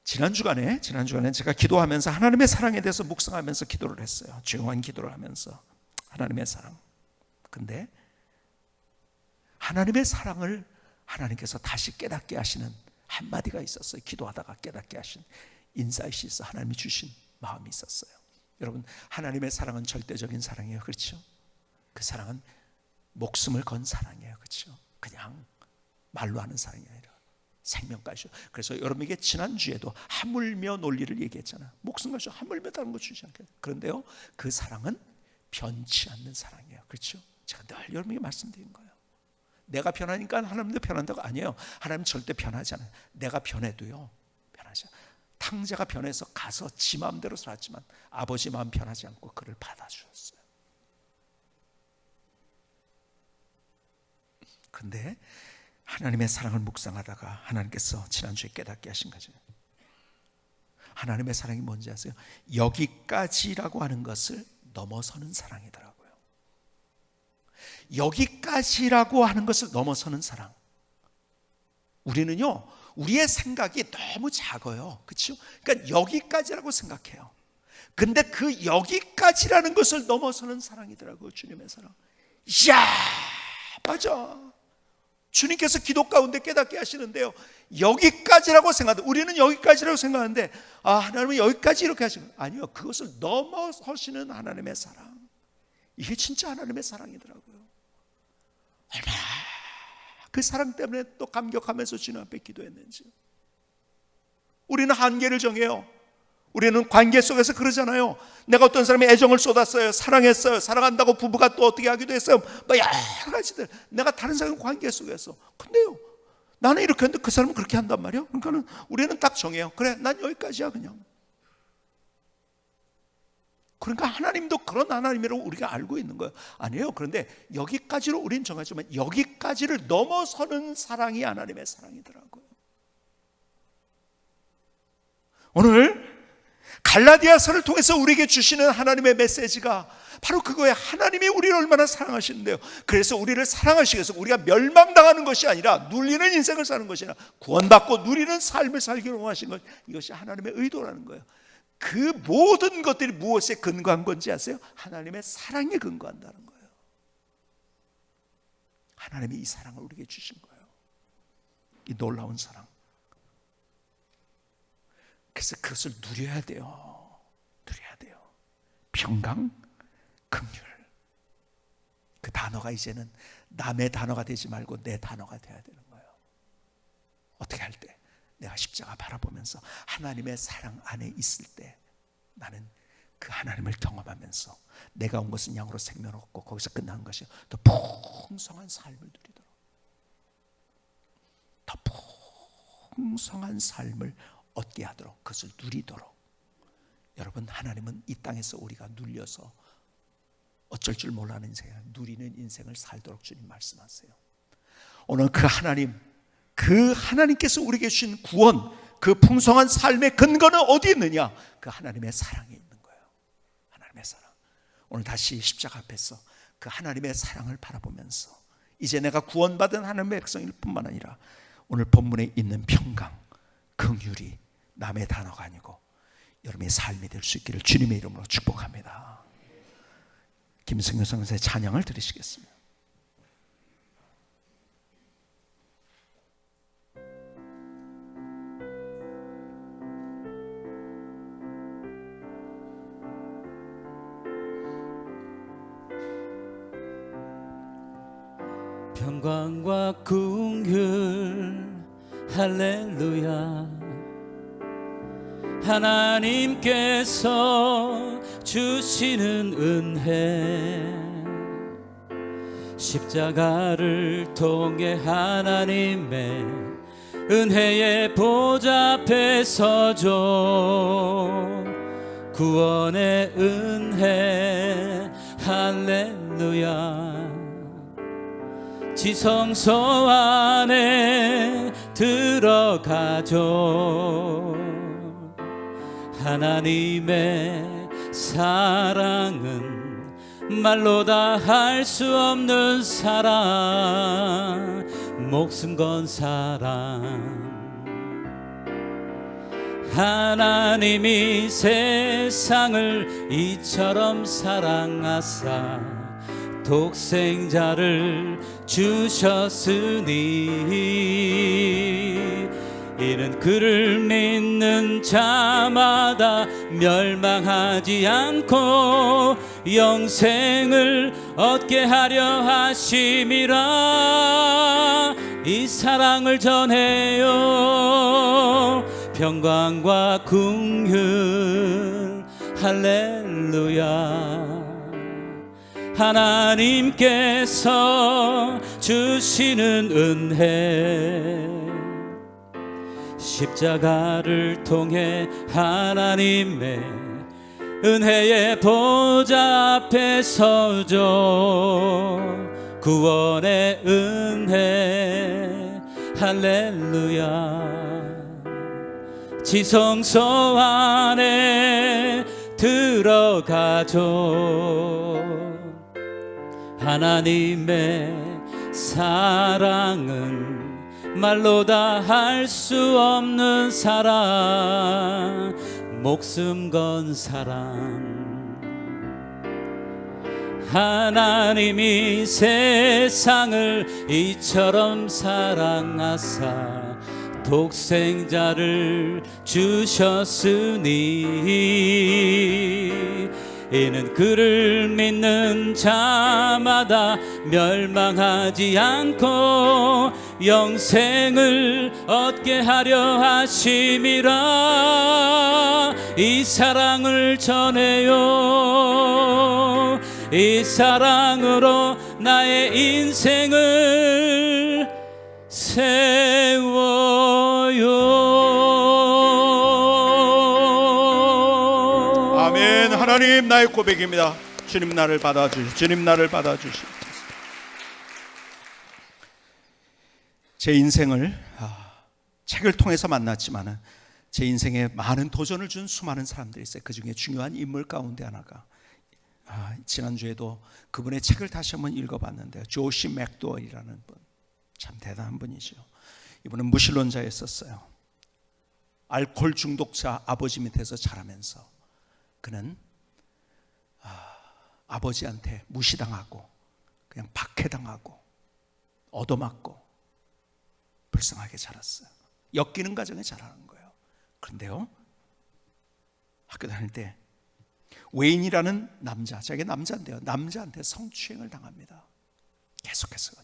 지난 주간에 제가 기도하면서 하나님의 사랑에 대해서 묵상하면서 기도를 했어요. 조용한 기도를 하면서 하나님의 사랑. 근데 하나님의 사랑을 하나님께서 다시 깨닫게 하시는 한마디가 있었어요. 기도하다가 깨닫게 하신 인사이트이 있어. 하나님이 주신 마음이 있었어요. 여러분, 하나님의 사랑은 절대적인 사랑이에요. 그렇죠? 그 사랑은 목숨을 건 사랑이에요. 그렇죠? 그냥 말로 하는 사랑이 아니라 생명까지. 그래서 여러분에게 지난주에도 하물며 논리를 얘기했잖아요. 목숨 가지고 하물며 다른 거 주지 않게. 그런데요, 그 사랑은 변치 않는 사랑이에요. 그렇죠? 제가 늘 여러분에게 말씀드린 거예요. 내가 변하니까 하나님도 변한다고. 아니에요. 하나님 절대 변하지 않아요. 내가 변해도요, 변하지 않아요. 탕자가 변해서 가서 지 마음대로 살았지만 아버지 마음 변하지 않고 그를 받아주셨어요. 그런데 하나님의 사랑을 묵상하다가 하나님께서 지난주에 깨닫게 하신 거죠. 하나님의 사랑이 뭔지 아세요? 여기까지라고 하는 것을 넘어서는 사랑이더라고요. 여기까지라고 하는 것을 넘어서는 사랑. 우리는요, 우리의 생각이 너무 작아요. 그렇죠? 그러니까 여기까지라고 생각해요. 근데 그 여기까지라는 것을 넘어서는 사랑이더라고요. 주님의 사랑. 이야, 맞아. 주님께서 기도 가운데 깨닫게 하시는데요, 여기까지라고 생각하는데, 우리는 여기까지라고 생각하는데, 아, 하나님은 여기까지 이렇게 하시는 거예요. 아니요, 그것을 넘어서시는 하나님의 사랑. 이게 진짜 하나님의 사랑이더라고요. 얼마나 그 사랑 때문에 또 감격하면서 주님 앞에 기도했는지. 우리는 한계를 정해요. 우리는 관계 속에서 그러잖아요. 내가 어떤 사람의 애정을 쏟았어요. 사랑했어요. 사랑한다고 부부가 또 어떻게 하기도 했어요. 뭐 여러 가지들. 내가 다른 사람 관계 속에서. 근데요, 나는 이렇게 했는데 그 사람은 그렇게 한단 말이에요. 그러니까는 우리는 딱 정해요. 그래, 난 여기까지야 그냥. 그러니까 하나님도 그런 하나님이라고 우리가 알고 있는 거예요. 아니에요. 그런데 여기까지로 우리는 정하지만 여기까지를 넘어서는 사랑이 하나님의 사랑이더라고요. 오늘 갈라디아서를 통해서 우리에게 주시는 하나님의 메시지가 바로 그거예요. 하나님이 우리를 얼마나 사랑하시는데요. 그래서 우리를 사랑하시기 위해서 우리가 멸망당하는 것이 아니라 눌리는 인생을 사는 것이 아니라 구원받고 누리는 삶을 살기로 원하신 것, 이것이 하나님의 의도라는 거예요. 그 모든 것들이 무엇에 근거한 건지 아세요? 하나님의 사랑에 근거한다는 거예요. 하나님이 이 사랑을 우리에게 주신 거예요. 이 놀라운 사랑. 그래서 그것을 누려야 돼요. 누려야 돼요. 평강, 긍휼. 그 단어가 이제는 남의 단어가 되지 말고 내 단어가 돼야 되는 거예요. 어떻게 할 때? 내가 십자가 바라보면서 하나님의 사랑 안에 있을 때 나는 그 하나님을 경험하면서 내가 온 것은 양으로 생명 얻고 거기서 끝나는 것이 더 풍성한 삶을 누리도록, 더 풍성한 삶을 얻게 하도록, 그것을 누리도록. 여러분, 하나님은 이 땅에서 우리가 눌려서 어쩔 줄 몰라하는 인생을, 누리는 인생을 살도록 주님 말씀하세요. 오늘 그 하나님께서 우리에게 주신 구원, 그 풍성한 삶의 근거는 어디 있느냐? 그 하나님의 사랑에 있는 거예요. 하나님의 사랑. 오늘 다시 십자가 앞에서 그 하나님의 사랑을 바라보면서 이제 내가 구원받은 하나님의 백성일 뿐만 아니라 오늘 본문에 있는 평강, 긍휼이 남의 단어가 아니고 여러분의 삶이 될 수 있기를 주님의 이름으로 축복합니다. 김성현 선생님의 찬양을 들으시겠습니다. 평강과 긍휼 할렐루야. 하나님께서 주시는 은혜, 십자가를 통해 하나님의 은혜의 보좌 앞에 서죠. 구원의 은혜 할렐루야. 지성소 안에 들어가죠. 하나님의 사랑은 말로 다 할 수 없는 사랑, 목숨 건 사랑. 하나님이 세상을 이처럼 사랑하사 독생자를 주셨으니 이는 그를 믿는 자마다 멸망하지 않고 영생을 얻게 하려 하심이라. 이 사랑을 전해요. 평강과 긍휼 할렐루야. 하나님께서 주시는 은혜, 십자가를 통해 하나님의 은혜의 보좌 앞에 서죠. 구원의 은혜 할렐루야. 지성소 안에 들어가죠. 하나님의 사랑은 말로 다 할 수 없는 사랑, 목숨 건 사랑. 하나님이 세상을 이처럼 사랑하사 독생자를 주셨으니 이는 그를 믿는 자마다 멸망하지 않고 영생을 얻게 하려 하심이라. 이 사랑을 전해요. 이 사랑으로 나의 인생을 세워요. 아멘. 하나님, 나의 고백입니다. 주님 나를 받아주시, 주님 나를 받아주시. 제 인생을 책을 통해서 만났지만은 제 인생에 많은 도전을 준 수많은 사람들이 있어요. 그 중에 중요한 인물 가운데 하나가 지난주에도 그분의 책을 다시 한번 읽어봤는데요. 조시 맥도웰이라는 분, 참 대단한 분이죠. 이분은 무신론자였었어요. 알코올 중독자 아버지 밑에서 자라면서 그는 아버지한테 무시당하고 그냥 박해당하고 얻어맞고 불쌍하게 자랐어요. 엮이는 가정에 자라는 거예요. 그런데요, 학교 다닐 때 웨인이라는 남자, 자기 남자인데요, 남자한테 성추행을 당합니다. 계속해서.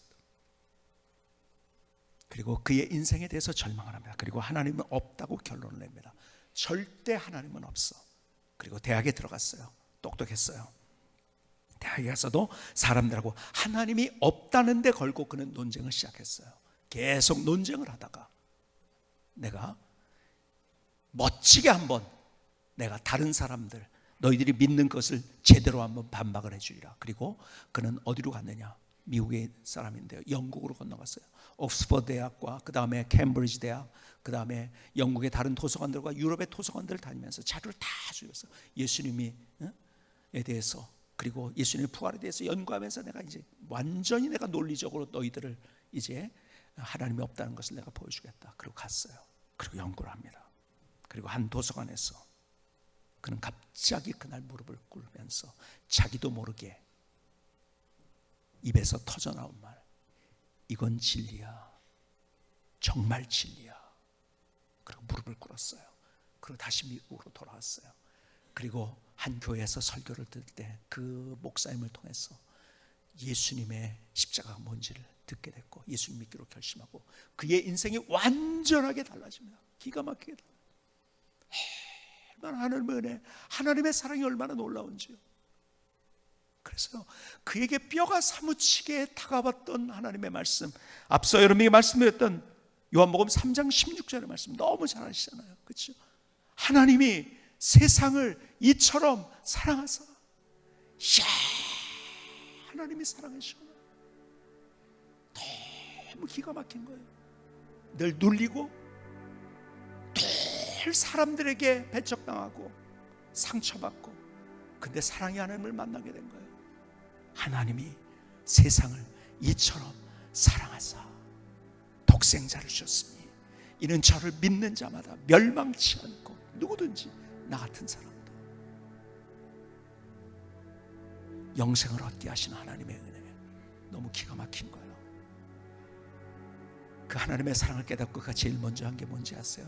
그리고 그의 인생에 대해서 절망을 합니다. 그리고 하나님은 없다고 결론을 냅니다. 절대 하나님은 없어. 그리고 대학에 들어갔어요. 똑똑했어요. 대학에 가서도 사람들하고 하나님이 없다는 데 걸고 그는 논쟁을 시작했어요. 계속 논쟁을 하다가 내가 멋지게 한번 내가 다른 사람들, 너희들이 믿는 것을 제대로 한번 반박을 해주리라. 그리고 그는 어디로 갔느냐? 미국의 사람인데요, 영국으로 건너갔어요. 옥스퍼드 대학과 그 다음에 캠브리지 대학, 그 다음에 영국의 다른 도서관들과 유럽의 도서관들을 다니면서 자료를 다 주었어요. 예수님에 대해서, 그리고 예수님의 부활에 대해서 연구하면서 내가 이제 완전히 내가 논리적으로 너희들을 이제 하나님이 없다는 것을 내가 보여주겠다. 그리고 갔어요. 그리고 연구를 합니다. 그리고 한 도서관에서 그는 갑자기 그날 무릎을 꿇으면서 자기도 모르게 입에서 터져나온 말, 이건 진리야, 정말 진리야. 그리고 무릎을 꿇었어요. 그리고 다시 미국으로 돌아왔어요. 그리고 한 교회에서 설교를 들을 때 그 목사님을 통해서 예수님의 십자가가 뭔지를 듣게 됐고 예수님 믿기로 결심하고 그의 인생이 완전하게 달라집니다. 기가 막히게 달라요. 얼마나 하나님의 은혜, 하나님의 사랑이 얼마나 놀라운지요. 그래서 그에게 뼈가 사무치게 다가왔던 하나님의 말씀, 앞서 여러분에게 말씀드렸던 요한복음 3장 16절의 말씀 너무 잘 아시잖아요. 그렇죠? 하나님이 세상을 이처럼 사랑하사, 하나님이 사랑하시오. 너무 기가 막힌 거예요. 늘 눌리고 늘 사람들에게 배척당하고 상처받고, 근데 사랑의 하나님을 만나게 된 거예요. 하나님이 세상을 이처럼 사랑하사 독생자를 주셨으니 이는 저를 믿는 자마다 멸망치 않고 누구든지 나 같은 사람도 영생을 얻게 하신 하나님의 은혜, 너무 기가 막힌 거예요. 그 하나님의 사랑을 깨닫고 그가 제일 먼저 한 게 뭔지 아세요?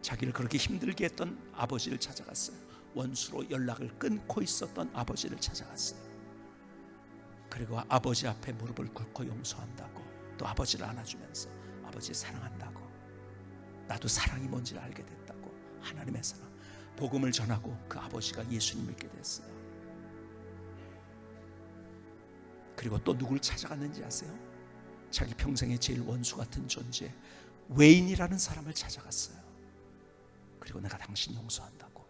자기를 그렇게 힘들게 했던 아버지를 찾아갔어요. 원수로 연락을 끊고 있었던 아버지를 찾아갔어요. 그리고 아버지 앞에 무릎을 꿇고 용서한다고, 또 아버지를 안아주면서 아버지 사랑한다고, 나도 사랑이 뭔지를 알게 됐다고, 하나님의 사랑, 복음을 전하고 그 아버지가 예수님 믿게 됐어요. 그리고 또 누굴 찾아갔는지 아세요? 자기 평생에 제일 원수 같은 존재 외인이라는 사람을 찾아갔어요. 그리고 내가 당신 용서한다고,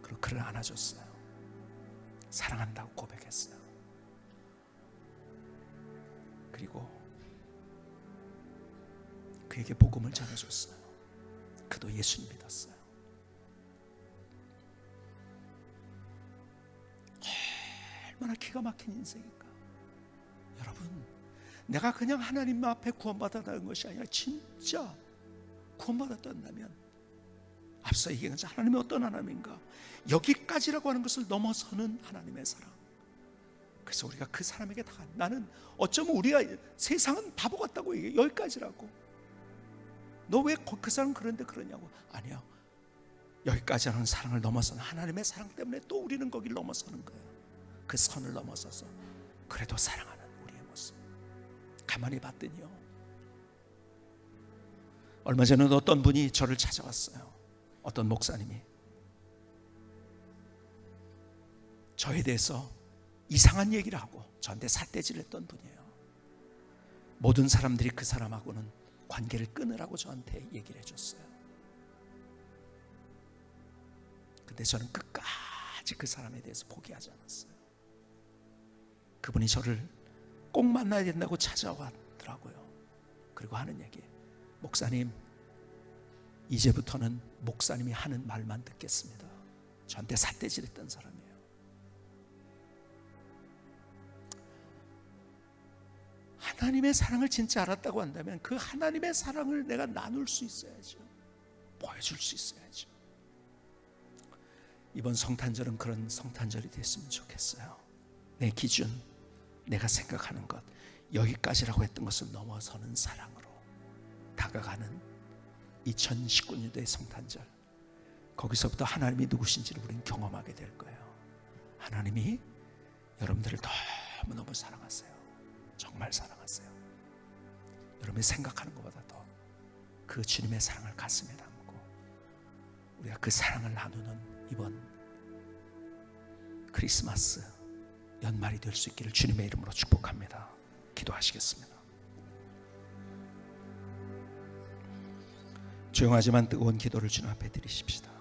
그리고 그를 안아줬어요. 사랑한다고 고백했어요. 그리고 그에게 복음을 전해줬어요. 그도 예수님 믿었어요. 얼마나 기가 막힌 인생인가. 여러분, 내가 그냥 하나님 앞에 구원받았다는 것이 아니라 진짜 구원받았다면, 앞서 얘기한 것처럼 하나님이 어떤 하나님인가, 여기까지라고 하는 것을 넘어서는 하나님의 사랑. 그래서 우리가 그 사람에게 다, 나는 어쩌면 우리가 세상은 바보 같다고 얘기해. 여기까지라고. 너 왜 그 사람 그런데 그러냐고. 아니요, 여기까지 하는 사랑을 넘어서는 하나님의 사랑 때문에 또 우리는 거기를 넘어서는 거예요. 그 선을 넘어서서 그래도 사랑하는 우리의 모습. 가만히 봤더니요, 얼마 전에 어떤 분이 저를 찾아왔어요. 어떤 목사님이 저에 대해서 이상한 얘기를 하고 저한테 삿대질을 했던 분이에요. 모든 사람들이 그 사람하고는 관계를 끊으라고 저한테 얘기를 해줬어요. 근데 저는 끝까지 그 사람에 대해서 포기하지 않았어요. 그분이 저를 꼭 만나야 된다고 찾아왔더라고요. 그리고 하는 얘기, 목사님, 이제부터는 목사님이 하는 말만 듣겠습니다. 저한테 삿대질했던 사람이에요. 하나님의 사랑을 진짜 알았다고 한다면 그 하나님의 사랑을 내가 나눌 수 있어야죠. 보여줄 수 있어야죠. 이번 성탄절은 그런 성탄절이 됐으면 좋겠어요. 내 기준, 내가 생각하는 것, 여기까지라고 했던 것을 넘어서는 사랑으로 다가가는 2019년도의 성탄절, 거기서부터 하나님이 누구신지를 우리는 경험하게 될 거예요. 하나님이 여러분들을 너무너무 사랑하세요. 정말 사랑하세요. 여러분이 생각하는 것보다 더 그 주님의 사랑을 가슴에 담고 우리가 그 사랑을 나누는 이번 크리스마스 연말이 될 수 있기를 주님의 이름으로 축복합니다. 기도하시겠습니다. 조용하지만 뜨거운 기도를 주님 앞에 드리십시다.